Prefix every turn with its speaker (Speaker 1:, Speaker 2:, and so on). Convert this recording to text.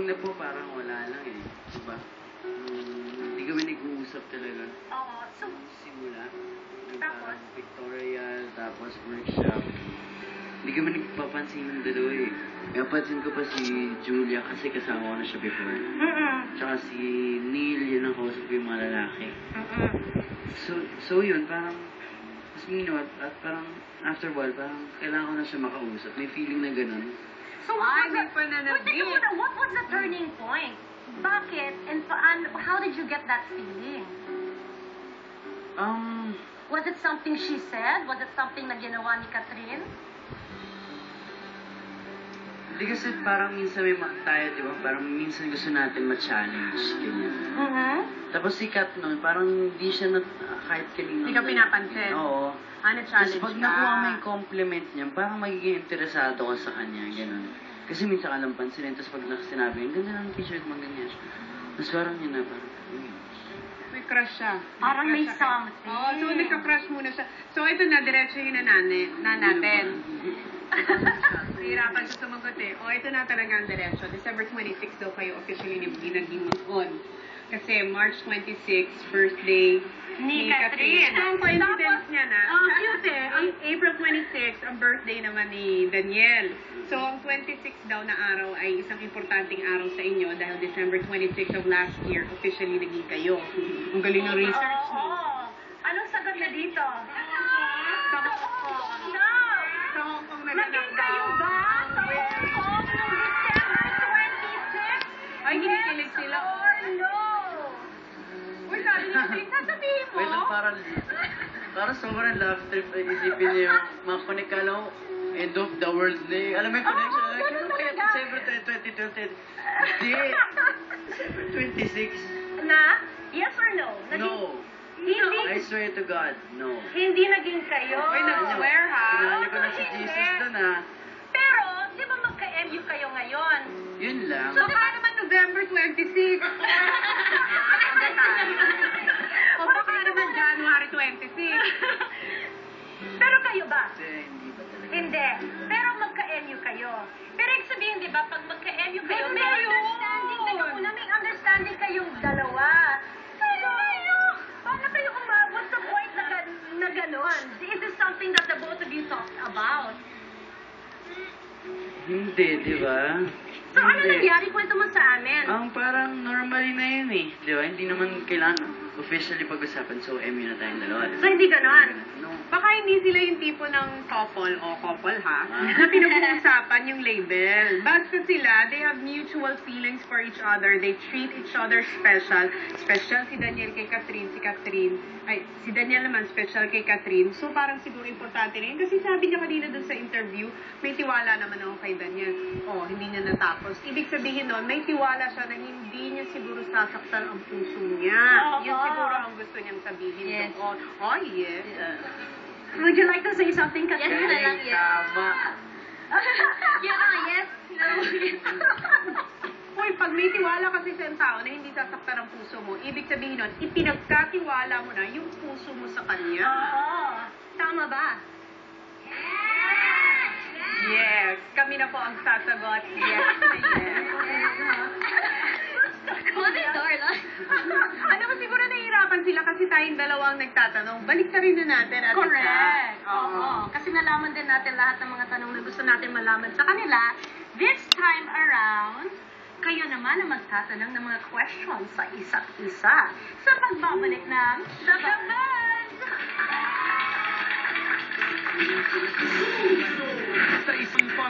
Speaker 1: na po, parang wala lang eh. Diba? Hindi kami nag-uusap talaga.
Speaker 2: Oo. So,
Speaker 1: Simula.
Speaker 2: Tapos?
Speaker 1: Pictorial, tapos workshop. Hindi kami nagpapansin ng dalawa eh. Napansin ko pa si Julia kasi kasama ko na siya before. Tsaka si Neil, yun ang kausap ko yung mga lalaki. So yun, parang, mas minot, at parang after a while, parang kailangan ko na siya makausap. May feeling na ganun.
Speaker 2: So what was the turning point? Bakit? And how did you get that feeling? Was it something she said? Was it something na ginawa ni Catherine?
Speaker 1: Hindi kasi parang minsan may tayo, di ba? Parang minsan gusto natin ma-challenge, ganyan. Tapos si Kat nun, parang hindi siya kahit kanina.
Speaker 3: Hindi ka pinapansin?
Speaker 1: Oo.
Speaker 3: Na-challenge
Speaker 1: Tapos pag nakuha mo yung compliment niya, parang magiging interesado ka sa kanya, gano'n. Kasi minsan ka lang pansinin, tapos pag sinabi, yung ganda ng t-shirt mo, ganyan. Tapos parang yun na, parang,
Speaker 3: may crush siya.
Speaker 2: Parang may something.
Speaker 3: Oo, so nagka-crush muna siya. So ito na, diretso yun na natin. Hirapan siya sumagot eh. O, ito na talaga ang diretso. December 26 daw kayo officially naging mag-on. Kasi March 26, birthday ni Catherine. So, ang coincidence niya na. Cute eh. Ang April 26, ang birthday naman ni Daniel. So, ang 26 daw na araw ay isang importanteng araw sa inyo dahil December 26 of last year, officially naging kayo. Ang galing ng research mo.
Speaker 2: Anong sagot na dito?
Speaker 3: Sa Hong Kong na
Speaker 2: Naging kayo ba? Sa Hong Kong noong December 26?
Speaker 3: Ay, kinikilig sila.
Speaker 2: Oh, no!
Speaker 3: Uy, sabi niya, sasabihin mo?
Speaker 1: wait lang, parang sobrang love trip na isipin niya yung mga konikala ko, end of the world na eh. Alam mo yung connection? Kailan kaya December 2020? Hindi! December 26.
Speaker 2: Na? Yes or no?
Speaker 1: No.
Speaker 2: Hindi.
Speaker 1: I swear to God, no.
Speaker 2: Hindi naging kayo.
Speaker 3: Uy, nag-swear ha?
Speaker 1: Sinali ko na si Jesus doon ha.
Speaker 2: Pero, di ba magka-MU kayo ngayon?
Speaker 1: Yun lang.
Speaker 3: So, baka naman November 26. O baka naman January 26.
Speaker 2: Pero kayo ba?
Speaker 1: Hindi ba talaga?
Speaker 2: Hindi. Pero magka-MU kayo. Pero ibig sabihin, di ba, pag magka-MU kayo, may
Speaker 3: Ayun.
Speaker 2: understanding kayo. Una, may understanding kayong dalawa. Pero kayo, paano kayo umabot sa point na gano'n? Is this something that the both of you talked about?
Speaker 1: Hindi, di ba?
Speaker 2: So, ano nangyari? Kwento mo sa amin.
Speaker 1: Ang parang normally na yun eh. Di ba? Hindi naman kailangan officially pag-usapan. So, MU na tayong dalawa.
Speaker 2: So, hindi gano'n?
Speaker 1: No.
Speaker 3: Baka hindi sila yung tipo ng couple ha, na pinag-uusapan yung label. Basta sila, they have mutual feelings for each other. They treat each other special. Special si Daniel kay Catherine, si Daniel naman special kay Catherine. So parang siguro importante rin. Kasi sabi niya kanina dun sa interview, may tiwala naman ako kay Daniel. Oh, hindi niya natapos. Ibig sabihin nun, may tiwala siya na hindi niya siguro sasaktan ang puso niya. Yun siguro ang gusto niyang sabihin doon. Oh, yes.
Speaker 2: Would you like to say something, Catherine?
Speaker 1: Yes na lang, yes. Tama.
Speaker 2: Yes, no.
Speaker 3: Uy, pag may tiwala kasi sa tao na hindi sasaktan ang puso mo, ibig sabihin nun, ipinagkatiwala mo na yung puso mo sa kanya.
Speaker 2: Oo. Tama ba?
Speaker 3: Yes. Kami na po ang sasagot. Yes na yes. Ano ba siguro nahihirapan sila kasi tayong dalawang nagtatanong. Balik ka rin na natin at
Speaker 2: Correct. Oo. Kasi nalaman din natin lahat ng mga tanong na gusto natin malaman sa kanila. This time around, kayo naman ang magtatanong ng mga questions sa isa't isa sa pagbabalik ng The Band!
Speaker 1: Sa isang